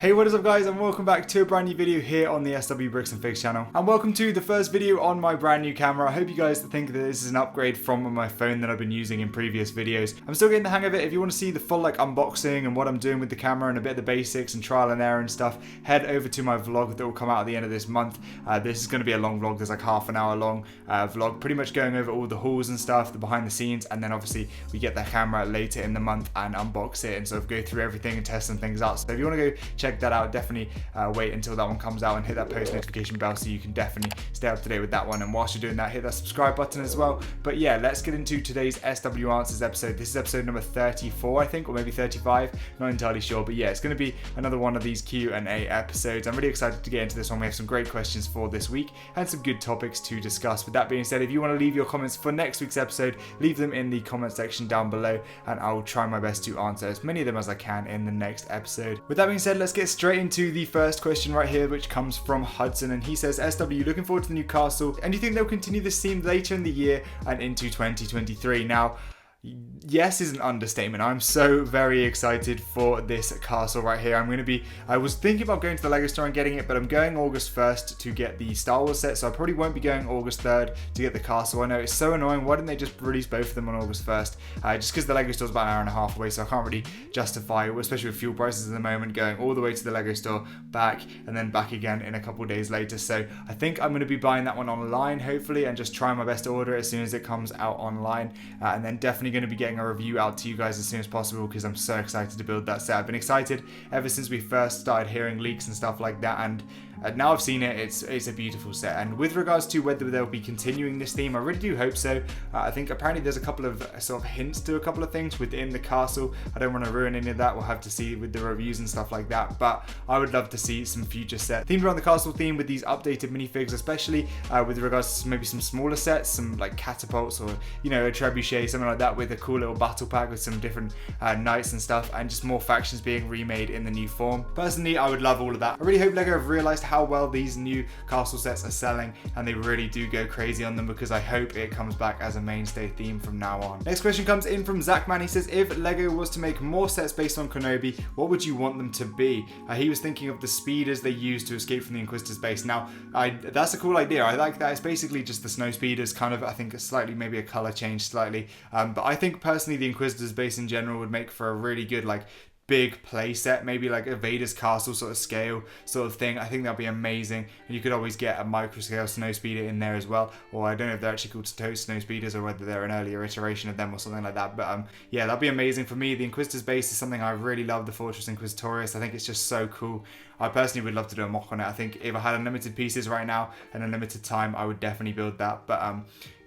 Hey, what is up guys, and welcome back to a brand new video here on the SW Bricks and Figs channel. And welcome to the first video on my brand new camera. I hope you guys think that this is an upgrade from my phone that I've been using in previous videos. I'm still getting the hang of it. If you want to see the full unboxing and what I'm doing with the camera and a bit of the basics and trial and error and stuff, head over to my vlog that will come out at the end of this month. This is going to be a long vlog. There's like half an hour long vlog, pretty much going over all the hauls and stuff, the behind the scenes, and then obviously we get the camera later in the month and unbox it and sort of go through everything and test some things out. So if you want to go check that out, definitely wait until that one comes out and hit that post notification bell so you can definitely stay up to date with that one. And whilst you're doing that, hit that subscribe button as well. But yeah, let's get into today's SW Answers episode. This is episode number 34, I think, or maybe 35, not entirely sure. But yeah, it's going to be another one of these Q&A episodes. I'm really excited to get into this one. We have some great questions for this week and some good topics to discuss. With that being said, if you want to leave your comments for next week's episode, leave them in the comment section down below and I will try my best to answer as many of them as I can in the next episode. With that being said, let's get straight into the first question right here, which comes from Hudson, and he says, SW, looking forward to the new castle, and do you think they'll continue this theme later in the year and into 2023? Now, yes is an understatement. I'm so very excited for this castle right here. I was thinking about going to the LEGO store and getting it, but I'm going August 1st to get the Star Wars set, so I probably won't be going August 3rd to get the castle. I know it's so annoying. Why didn't they just release both of them on August 1st? Just because the LEGO store's about an hour and a half away, so I can't really justify, especially with fuel prices at the moment, going all the way to the LEGO store, back, and then back again in a couple days later. So I think I'm going to be buying that one online, hopefully, and just trying my best to order it as soon as it comes out online, and then definitely going to be getting a review out to you guys as soon as possible because I'm so excited to build that set. I've been excited ever since we first started hearing leaks and stuff like that, and now I've seen it, it's a beautiful set. And with regards to whether they'll be continuing this theme, I really do hope so. I think apparently there's a couple of sort of hints to a couple of things within the castle. I don't want to ruin any of that. We'll have to see with the reviews and stuff like that, but I would love to see some future sets themed around the castle theme with these updated minifigs, especially with regards to maybe some smaller sets, some like catapults or, you know, a trebuchet, something like that, with a cool little battle pack with some different knights and stuff, and just more factions being remade in the new form. Personally, I would love all of that. I really hope LEGO have realized how well these new castle sets are selling, and they really do go crazy on them, because I hope it comes back as a mainstay theme from now on. Next question comes in from Zachman. He says, if LEGO was to make more sets based on Kenobi, what would you want them to be? He was thinking of the speeders they used to escape from the Inquisitor's base. Now, that's a cool idea. I like that. It's basically just the snow speeders, kind of, I think, slightly, maybe a color change slightly. But I think personally the Inquisitor's base in general would make for a really good, like, big play set, maybe like a Vader's castle sort of scale sort of thing. I think that'd be amazing, and you could always get a micro scale snow speeder in there as well, or I don't know if they're actually called snow speeders or whether they're an earlier iteration of them or something like that, but yeah, that'd be amazing. For me, the Inquisitor's base is something I really love, the Fortress Inquisitorius. I think it's just so cool. I personally would love to do a mock on it. I think if I had unlimited pieces right now and unlimited time, I would definitely build that. But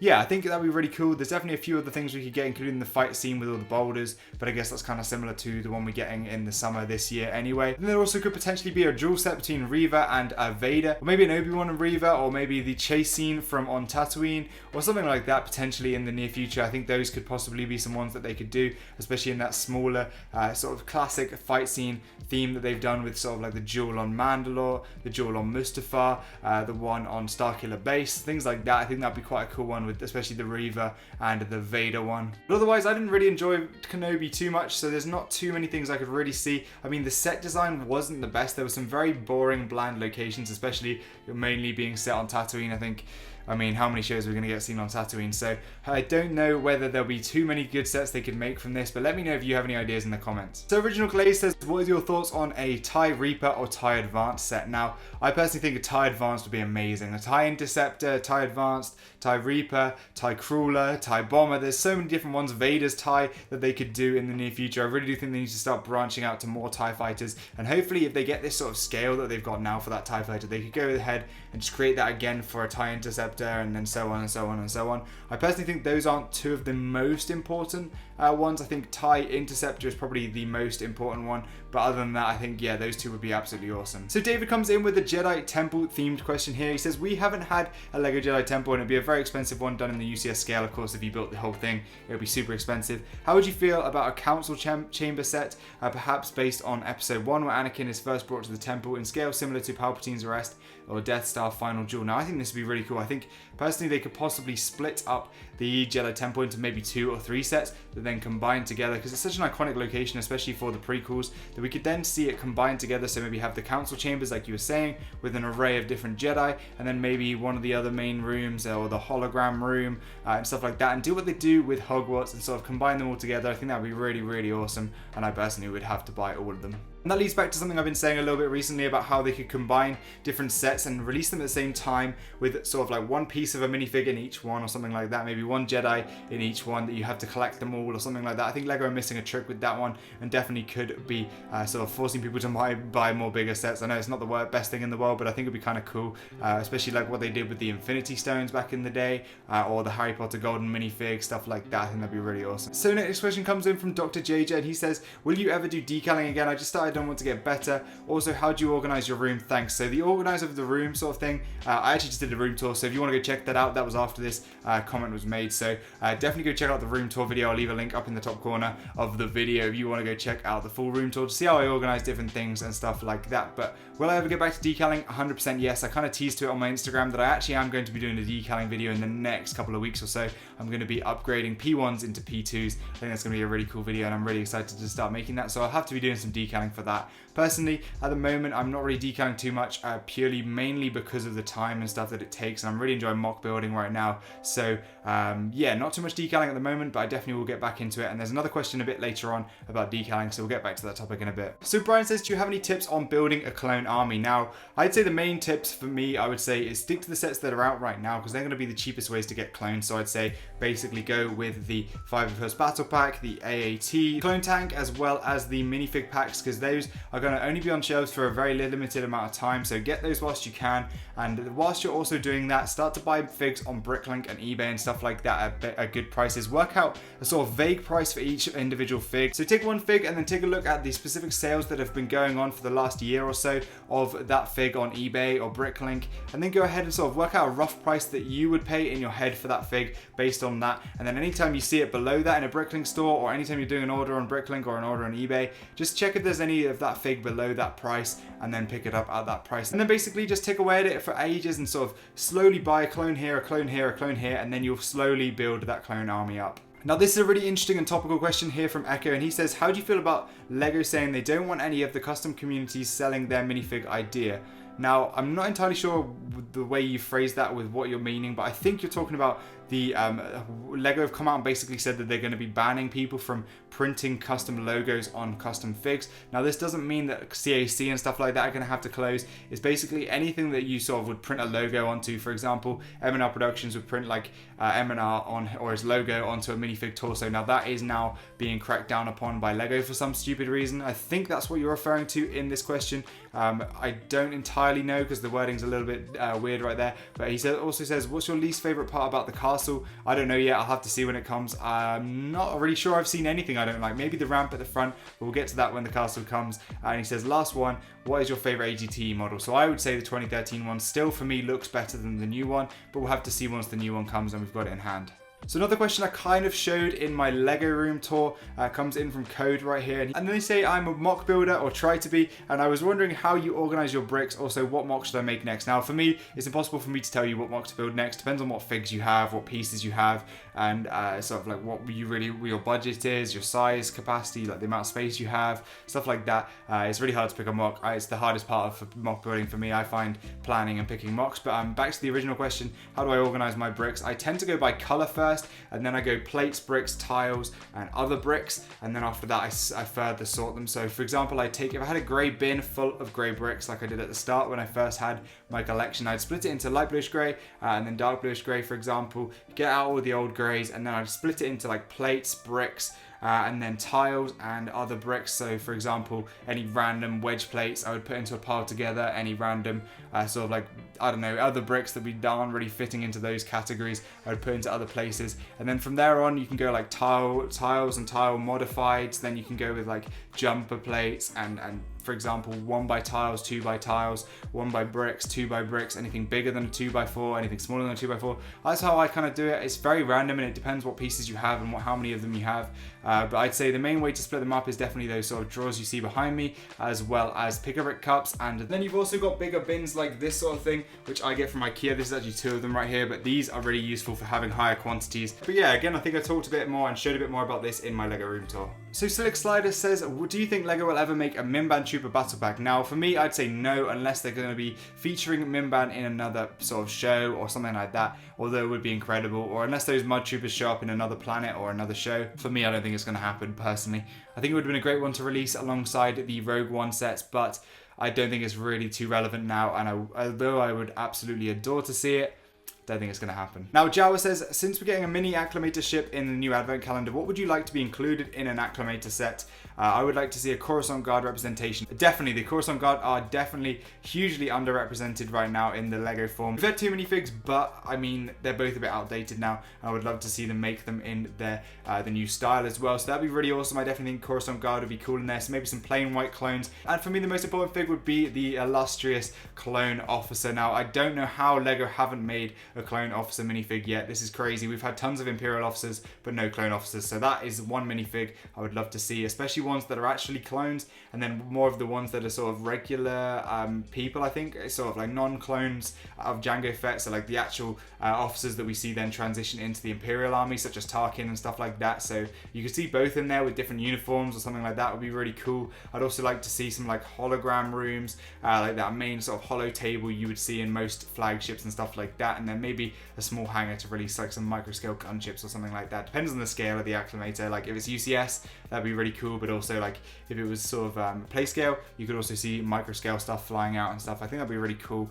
yeah, I think that'd be really cool. There's definitely a few other things we could get, including the fight scene with all the boulders, but I guess that's kind of similar to the one we're getting in the summer this year anyway. And there also could potentially be a dual set between Reva and Vader, or maybe an Obi-Wan and Reva, or maybe the chase scene from on Tatooine, or something like that potentially in the near future. I think those could possibly be some ones that they could do, especially in that smaller sort of classic fight scene theme that they've done with sort of like the duel on Mandalore, the duel on Mustafar, the one on Starkiller Base, things like that. I think that'd be quite a cool one, with especially the Reva and the Vader one. But otherwise, I didn't really enjoy Kenobi too much, so there's not too many things I could really see. I mean, the set design wasn't the best. There were some very boring, bland locations, especially mainly being set on Tatooine. I mean, how many shows are we going to get seen on Tatooine? So I don't know whether there'll be too many good sets they could make from this, but let me know if you have any ideas in the comments. So Original Clay says, what are your thoughts on a TIE Reaper or TIE Advanced set? Now, I personally think a TIE Advanced would be amazing. A TIE Interceptor, TIE Advanced, TIE Reaper, TIE Crawler, TIE Bomber. There's so many different ones. Vader's TIE that they could do in the near future. I really do think they need to start branching out to more TIE fighters, and hopefully if they get this sort of scale that they've got now for that TIE fighter, they could go ahead and just create that again for a TIE Interceptor, and then so on and so on and so on. I personally think those aren't two of the most important ones. I think TIE Interceptor is probably the most important one, but other than that, I think, yeah, those two would be absolutely awesome. So David comes in with a Jedi Temple themed question here. He says, we haven't had a LEGO Jedi Temple, and it'd be a very expensive one done in the UCS scale. Of course, if you built the whole thing, it would be super expensive. How would you feel about a council chamber set, perhaps based on episode 1, where Anakin is first brought to the temple, in scale similar to Palpatine's arrest or Death Star final duel? Now, I think this would be really cool. I think think personally they could possibly split up the Jedi Temple into maybe 2 or 3 sets that then combine together, because it's such an iconic location, especially for the prequels, that we could then see it combined together. So maybe have the council chambers, like you were saying, with an array of different Jedi, and then maybe one of the other main rooms or the hologram room and stuff like that, and do what they do with Hogwarts and sort of combine them all together. I think that would be really, really awesome, and I personally would have to buy all of them. And that leads back to something I've been saying a little bit recently about how they could combine different sets and release them at the same time with sort of like one piece of a minifig in each one or something like that. Maybe one Jedi in each one that you have to collect them all or something like that. I think LEGO are missing a trick with that one, and definitely could be sort of forcing people to buy more bigger sets. I know it's not the best thing in the world, but I think it'd be kind of cool, especially like what they did with the Infinity Stones back in the day, or the Harry Potter Golden minifig, stuff like that. I think that'd be really awesome. So next question comes in from Dr. JJ, and he says, will you ever do decaling again? I just started, don't want to get better. Also, how do you organize your room? Thanks. So the organizer of the room sort of thing, I actually just did a room tour, so if you want to go check that out, that was after this comment was made. So definitely go check out the room tour video. I'll leave a link up in the top corner of the video if you want to go check out the full room tour to see how I organize different things and stuff like that. But will I ever get back to decaling? 100% yes. I kind of teased to it on my Instagram that I actually am going to be doing a decaling video in the next couple of weeks or so. I'm going to be upgrading P1s into P2s. I think that's going to be a really cool video, and I'm really excited to start making that. So I'll have to be doing some decaling for that. Personally, at the moment, I'm not really decaling too much, mainly because of the time and stuff that it takes, and I'm really enjoying mock building right now. So yeah, not too much decaling at the moment, but I definitely will get back into it. And there's another question a bit later on about decaling, so we'll get back to that topic in a bit. So Brian says, do you have any tips on building a clone army? Now, I'd say the main tips for me, I would say, is stick to the sets that are out right now, because they're going to be the cheapest ways to get clones. So I'd say basically go with the 501st Battle Pack, the AAT Clone Tank, as well as the minifig packs, because those are going to only be on shelves for a very limited amount of time. So get those whilst you can, and whilst you're also doing that, start to buy figs on Bricklink and eBay and stuff like that at good prices. Work out a sort of vague price for each individual fig. So take one fig and then take a look at the specific sales that have been going on for the last year or so of that fig on eBay or Bricklink, and then go ahead and sort of work out a rough price that you would pay in your head for that fig based on that. And then anytime you see it below that in a Bricklink store, or anytime you're doing an order on Bricklink or an order on eBay, just check if there's any of that fig below that price, and then pick it up at that price. And then basically just tick away at it for ages and sort of slowly buy a clone here, a clone here, a clone here, and then you'll slowly build that clone army up. Now this is a really interesting and topical question here from Echo, and he says, how do you feel about LEGO saying they don't want any of the custom communities selling their minifig idea? Now, I'm not entirely sure the way you phrase that with what you're meaning, but I think you're talking about the LEGO have come out and basically said that they're going to be banning people from printing custom logos on custom figs. Now, this doesn't mean that CAC and stuff like that are going to have to close. It's basically anything that you sort of would print a logo onto. For example, M&R Productions would print like M&R on, or his logo onto a minifig torso. Now, that is now being cracked down upon by LEGO for some stupid reason. I think that's what you're referring to in this question. I don't entirely know because the wording's a little bit weird right there. But he also says, what's your least favorite part about the castle? I don't know yet. I'll have to see when it comes. I'm not really sure I've seen anything I don't like. Maybe the ramp at the front, but we'll get to that when the castle comes. And he says, last one, what is your favorite AGT model? So I would say the 2013 one still for me looks better than the new one, but we'll have to see once the new one comes and we've got it in hand. So another question I kind of showed in my LEGO room tour comes in from Code right here. And then they say, I'm a mock builder, or try to be, and I was wondering how you organize your bricks. Also, what mock should I make next? Now, for me, it's impossible for me to tell you what mock to build next. Depends on what figs you have, what pieces you have, and sort of like what your budget is, your size, capacity, like the amount of space you have, stuff like that. It's really hard to pick a mock. It's the hardest part of mock building for me. I find planning and picking mocks. But back to the original question, how do I organize my bricks? I tend to go by color first, and then I go plates, bricks, tiles, and other bricks, and then after that I further sort them. So for example, if I had a grey bin full of grey bricks like I did at the start when I first had my collection, I'd split it into light bluish grey and then dark bluish grey, for example, get out all the old greys, and then I'd split it into like plates, bricks, and then tiles and other bricks. So for example, any random wedge plates I would put into a pile together, any random sort of like, I don't know, other bricks that aren't really fitting into those categories, I would put into other places. And then from there on, you can go like tiles and tile modifieds. Then you can go with like jumper plates and for example, 1 by tiles, 2 by tiles, 1 by bricks, 2 by bricks, anything bigger than a 2 by 4, anything smaller than a 2 by 4. That's how I kind of do it. It's very random and it depends what pieces you have and how many of them you have. But I'd say the main way to split them up is definitely those sort of drawers you see behind me, as well as pick-a-brick cups. And then you've also got bigger bins like this sort of thing, which I get from IKEA. This is actually 2 of them right here, but these are really useful for having higher quantities. But yeah, again, I think I talked a bit more and showed a bit more about this in my LEGO room tour. So Slick Slider says, do you think LEGO will ever make a Minban Trooper battle pack? Now, for me, I'd say no, unless they're going to be featuring Minban in another sort of show or something like that, although it would be incredible, or unless those Mud Troopers show up in another planet or another show. For me, I don't think it's going to happen, personally. I think it would have been a great one to release alongside the Rogue One sets, but I don't think it's really too relevant now, and although I would absolutely adore to see it, don't think it's going to happen. Now, Jawa says, since we're getting a mini Acclimator ship in the new advent calendar, what would you like to be included in an Acclimator set? I would like to see a Coruscant Guard representation. Definitely, the Coruscant Guard are definitely hugely underrepresented right now in the LEGO form. We've had 2 minifigs, but I mean, they're both a bit outdated now. I would love to see them make them in the new style as well. So that'd be really awesome. I definitely think Coruscant Guard would be cool in there. So maybe some plain white clones. And for me, the most important fig would be the illustrious Clone Officer. Now, I don't know how LEGO haven't made a Clone Officer minifig yet. This is crazy. We've had tons of Imperial officers, but no Clone Officers. So that is one minifig I would love to see, especially ones that are actually clones, and then more of the ones that are sort of regular people, I think. It's sort of like non-clones of Jango Fett, so like the actual officers that we see then transition into the Imperial army, such as Tarkin and stuff like that. So you could see both in there with different uniforms or something like that. Would be really cool. I'd also like to see some like hologram rooms, like that main sort of holo table you would see in most flagships and stuff like that, and then maybe a small hangar to release like some micro scale gunships or something like that. Depends on the scale of the Acclimator. Like if it's UCS, that'd be really cool, but also like if it was sort of play scale, you could also see micro scale stuff flying out and stuff. I think that'd be really cool,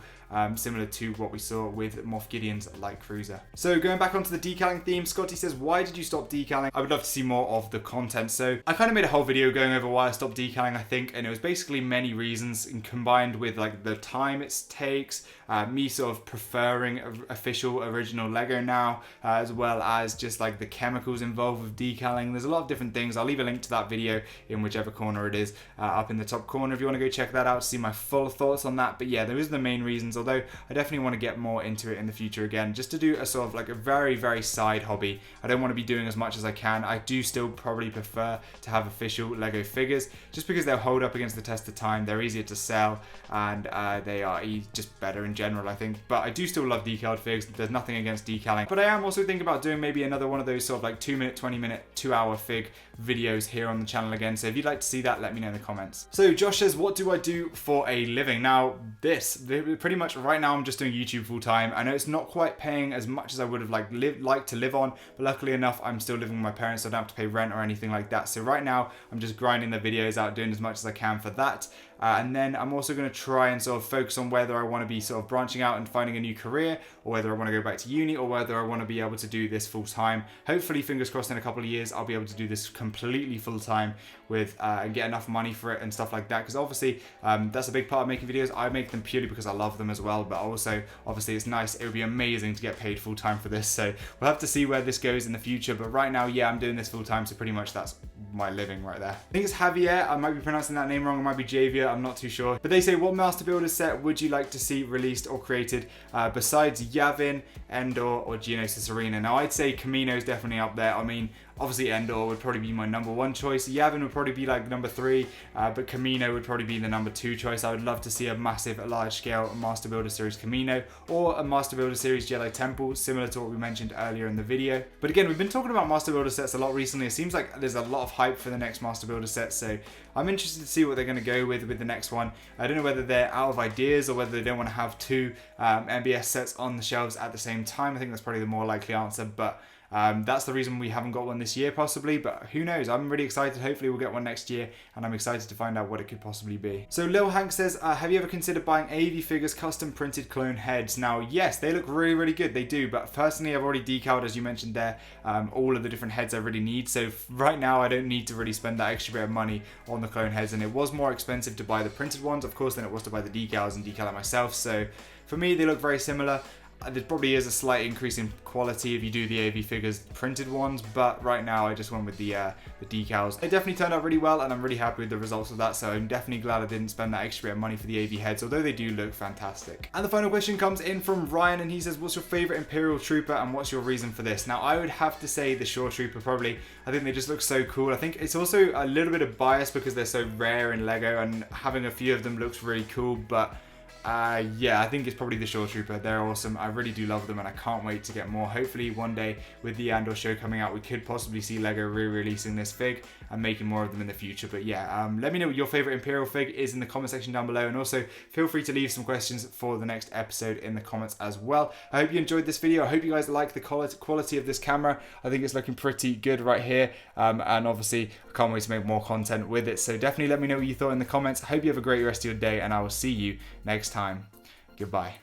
similar to what we saw with Moff Gideon's light cruiser. So going back onto the decaling theme, Scotty says, why did you stop decaling? I would love to see more of the content. So I kind of made a whole video going over why I stopped decaling, I think, and it was basically many reasons, and combined with like the time it takes, me sort of preferring official original LEGO now, as well as just like the chemicals involved with decaling. There's a lot of different things. I'll leave a link to that video in whichever corner it is, up in the top corner if you want to go check that out to see my full thoughts on that. But yeah, those are the main reasons, although I definitely want to get more into it in the future again, just to do a sort of like a very, very side hobby. I don't want to be doing as much as I can. I do still probably prefer to have official LEGO figures, just because they'll hold up against the test of time, they're easier to sell, and they are just better in general, I think. But I do still love decaled figs. There's nothing against decaling, but I am also thinking about doing maybe another one of those sort of like 2-minute, 20-minute, 2-hour fig videos here on the channel again. So if you'd like to see that, let me know in the comments. So Josh says, what do I do for a living? Now pretty much right now I'm just doing YouTube full time. I know it's not quite paying as much as I would have liked to live on, but luckily enough I'm still living with my parents, so I don't have to pay rent or anything like that. So right now I'm just grinding the videos out, doing as much as I can for that. And then I'm also going to try and sort of focus on whether I want to be sort of branching out and finding a new career, or whether I want to go back to uni, or whether I want to be able to do this full time. Hopefully, fingers crossed, in a couple of years I'll be able to do this completely full time with and get enough money for it and stuff like that, because obviously that's a big part of making videos. I make them purely because I love them as well, but also obviously it's nice, it would be amazing to get paid full time for this. So we'll have to see where this goes in the future, but right now, yeah, I'm doing this full time, so pretty much that's my living right there. I think it's Javier, I might be pronouncing that name wrong, it might be Javier, I'm not too sure. But they say, what Master Builder set would you like to see released or created besides Yavin, Endor, or Geonosis Arena? Now I'd say Camino is definitely up there. I mean, obviously Endor would probably be my #1 choice. Yavin would probably be like #3, but Camino would probably be the #2 choice. I would love to see a massive, large-scale Master Builder Series Camino, or a Master Builder Series Jedi Temple, similar to what we mentioned earlier in the video. But again, we've been talking about Master Builder sets a lot recently. It seems like there's a lot of hype for the next Master Builder set, so I'm interested to see what they're going to go with the next one. I don't know whether they're out of ideas or whether they don't want to have 2 MBS sets on the shelves at the same time. I think that's probably the more likely answer, but that's the reason we haven't got one this year, possibly, but who knows? I'm really excited. Hopefully we'll get one next year, and I'm excited to find out what it could possibly be. So Lil Hank says, have you ever considered buying AV Figures custom printed clone heads? Now, yes, they look really, really good. They do, but personally, I've already decaled, as you mentioned there, all of the different heads I really need. So right now, I don't need to really spend that extra bit of money on the clone heads, and it was more expensive to buy the printed ones, of course, than it was to buy the decals and decal it myself. So for me, they look very similar. There probably is a slight increase in quality if you do the AV figures printed ones, but right now I just went with the decals. It definitely turned out really well, and I'm really happy with the results of that, so I'm definitely glad I didn't spend that extra bit of money for the AV heads, although they do look fantastic. And the final question comes in from Ryan, and he says, what's your favorite Imperial Trooper and what's your reason for this? Now, I would have to say the Shore Trooper probably. I think they just look so cool. I think it's also a little bit of bias because they're so rare in LEGO, and having a few of them looks really cool, but yeah, I think it's probably the Shore Trooper. They're awesome. I really do love them, and I can't wait to get more. Hopefully one day with the Andor show coming out, we could possibly see LEGO re-releasing this fig and making more of them in the future. But yeah, let me know what your favorite Imperial fig is in the comment section down below, and also feel free to leave some questions for the next episode in the comments as well. I hope you enjoyed this video. I hope you guys like the quality of this camera. I think it's looking pretty good right here, and obviously I can't wait to make more content with it. So definitely let me know what you thought in the comments. I hope you have a great rest of your day, and I will see you next time. Goodbye.